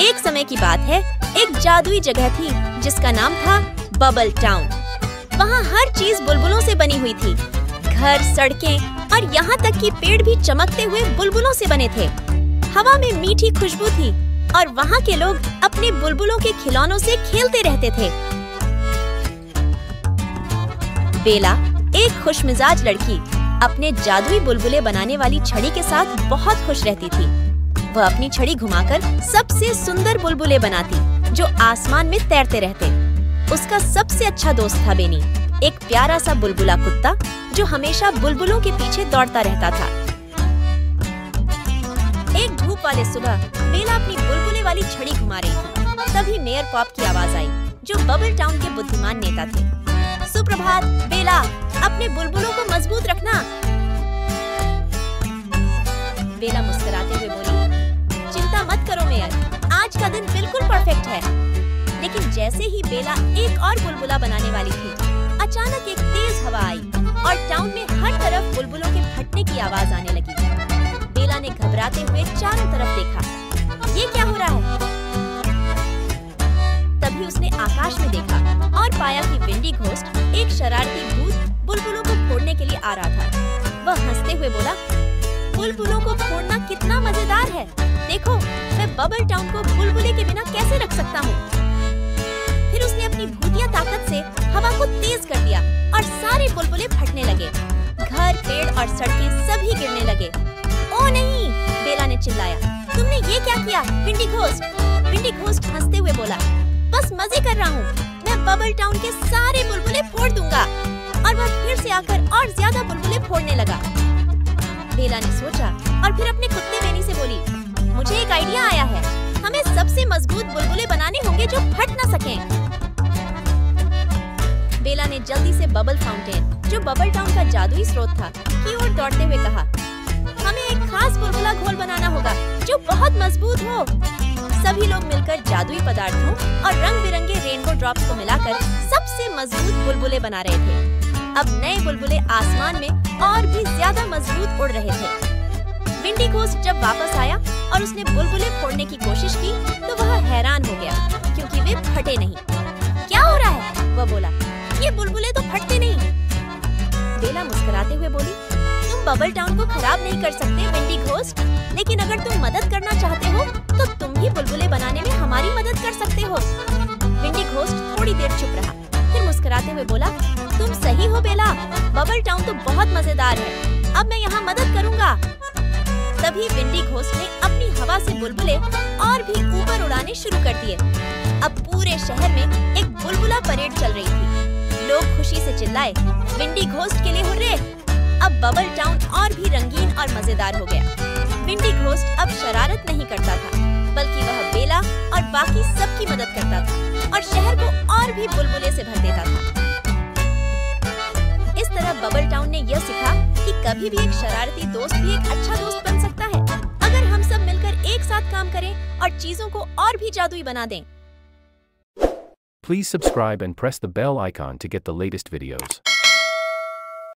एक समय की बात है, एक जादुई जगह थी जिसका नाम था बबल टाउन। वहाँ हर चीज बुलबुलों से बनी हुई थी। घर, सड़कें और यहाँ तक कि पेड़ भी चमकते हुए बुलबुलों से बने थे। हवा में मीठी खुशबू थी और वहाँ के लोग अपने बुलबुलों के खिलौनों से खेलते रहते थे। बेला, एक खुशमिजाज लड़की, अपने जादुई बुलबुले बनाने वाली छड़ी के साथ बहुत खुश रहती थी। वह अपनी छड़ी घुमाकर सबसे सुंदर बुलबुले बनाती जो आसमान में तैरते रहते। उसका सबसे अच्छा दोस्त था बेनी, एक प्यारा सा बुलबुला कुत्ता जो हमेशा बुलबुलों के पीछे दौड़ता रहता था। एक धूप वाले सुबह बेला अपनी बुलबुले वाली छड़ी घुमा रही थी। तभी मेयर पॉप की आवाज आई, जो बबल टाउन के बुद्धिमान नेता थे। सुप्रभात बेला, अपने बुलबुलों को मजबूत रखना। बेला मुस्कुराते हुए बोली, चिंता मत करो मेयर, आज का दिन बिल्कुल परफेक्ट है। लेकिन जैसे ही बेला एक और बुलबुला बनाने वाली थी, अचानक एक तेज हवा आई और टाउन में हर तरफ बुलबुलों के फटने की आवाज आने लगी। बेला ने घबराते हुए चारों तरफ देखा, ये क्या हो रहा है? तभी उसने आकाश में देखा और पाया कि विंडी घोस्ट, एक शरारती भूत, बुलबुलों को फोड़ने के लिए आ रहा था। वह हंसते हुए बोला, बुलबुलों को फोड़ना कितना मजेदार है। देखो, मैं बबल टाउन को बुलबुले के बिना कैसे रख सकता हूँ। फिर उसने अपनी भूतिया ताकत से हवा को तेज कर दिया और सारे बुलबुले फटने लगे। घर, पेड़ और सड़कें सभी गिरने लगे। ओ नहीं, बेला ने चिल्लाया, तुमने ये क्या किया विंडी घोस्ट? विंडी घोस्ट हंसते हुए बोला, बस मजे कर रहा हूँ, मैं बबल टाउन के सारे बुलबुले फोड़ दूंगा। और वह फिर से आकर और ज्यादा बुलबुले फोड़ने लगा। बेला ने सोचा और फिर अपने कुत्ते बेनी से बोली, मुझे एक आइडिया आया है, हमें सबसे मजबूत बुलबुले बनाने होंगे जो फट न सकें। बेला ने जल्दी से बबल फाउंटेन, जो बबल टाउन का जादुई स्रोत था, की ओर दौड़ते हुए कहा, हमें एक खास बुलबुला घोल बनाना होगा जो बहुत मजबूत हो। सभी लोग मिलकर जादुई पदार्थों और रंग बिरंगे रेनबो ड्रॉप्स को मिलाकर सबसे मजबूत बुलबुले बना रहे थे। अब नए बुलबुले आसमान में और भी ज्यादा मजबूत उड़ रहे थे। विंडी घोस्ट जब वापस आया और उसने बुलबुले फोड़ने की कोशिश की तो वह हैरान हो गया क्योंकि वे फटे नहीं। क्या हो रहा है? वह बोला, ये बुलबुले तो फटते नहीं। बेला मुस्कुराते हुए बोली, तुम बबल टाउन को खराब नहीं कर सकते विंडी घोस्ट, लेकिन अगर तुम मदद करना चाहते हो तो तुम भी बुलबुले बनाने में हमारी मदद कर सकते हो। विंडी घोस्ट थोड़ी देर चुप रहा, फिर मुस्कुराते हुए बोला, तुम सही हो बेला, बबल टाउन तो बहुत मजेदार है, अब मैं यहाँ मदद करूँगा। तभी विंडी घोस्ट ने अपनी हवा से बुलबुले और भी ऊपर उड़ाने शुरू कर दिए। अब पूरे शहर में एक बुलबुला परेड चल रही थी। लोग खुशी से चिल्लाए, विंडी घोस्ट के लिए हुर्रे! अब बबल टाउन और भी रंगीन और मजेदार हो गया। विंडी घोस्ट अब शरारत नहीं करता था, बल्कि वह बेला और बाकी सबकी मदद करता था और शहर को और भी बुलबुले से भर देता था। इस तरह बबल टाउन ने यह सीखा कि कभी भी एक शरारती दोस्त भी एक अच्छा दोस्त बन सकता है, अगर हम सब मिलकर एक साथ काम करें और चीजों को और भी जादुई बना दें। Please subscribe and press the bell icon to get the latest videos.